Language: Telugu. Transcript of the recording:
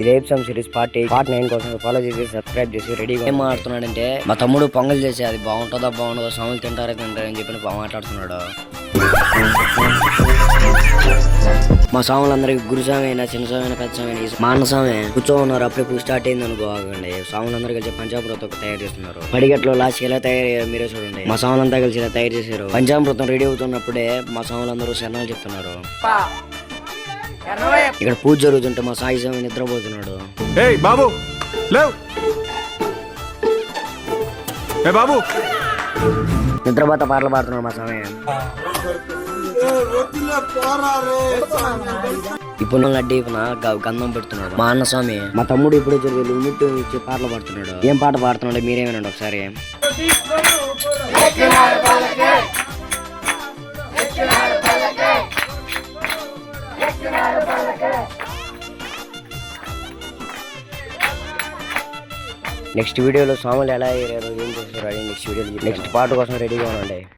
ఇదే సిరీస్ పార్ట్ 9 కోసం ఫాలో చేసి సబ్స్క్రైబ్ చేసి రెడీగా ఏం మాట్లాడుతున్నాడంటే మా తమ్ముడు పొంగల్ చేసి అది బాగుంటుందా బాగుంటుందో స్వాములు తింటారని చెప్పి మాట్లాడుతున్నాడు. మా స్వాములందరికి గురుస్వామి అయినా చిన్న స్వామి అయినా పెద్ద స్వామి అయినా మా అన్న స్వామి కూర్చో ఉన్నారు. అప్పుడే పూజ స్టార్ట్ అయింది అనుకోకండి. స్వాములందరూ కలిసి పంచామృతం తయారు చేస్తున్నారు. పడిగట్లో లాస్ట్ ఎలా తయారయ్యారు మీరే చూడండి. మా స్వాములంతా కలిసి ఇలా తయారు చేశారు. పంచామృతం రెడీ అవుతున్నప్పుడే మా స్వాములందరూ శరణాలు చెప్తున్నారు. ఇక్కడ పూజ జరుగుతుంటే మా సాయి స్వామి నిద్రపోతున్నాడు. బాబు బాబు నిద్రపోత పాటలు పాడుతున్నాడు మా స్వామి. ఇప్పుడు లడ్డీ గంధం పెడుతున్నాడు మా అన్న స్వామి. మా తమ్ముడు ఇప్పుడు లిమిట్ ఇచ్చి పాటలు పాడుతున్నాడు. ఏం పాట పాడుతున్నాడు మీరేమనండి ఒకసారి. నెక్స్ట్ వీడియోలో స్వాములు ఎలా అయ్యారు ఏం చేస్తారు నెక్స్ట్ పాట కోసం రెడీగా ఉండండి.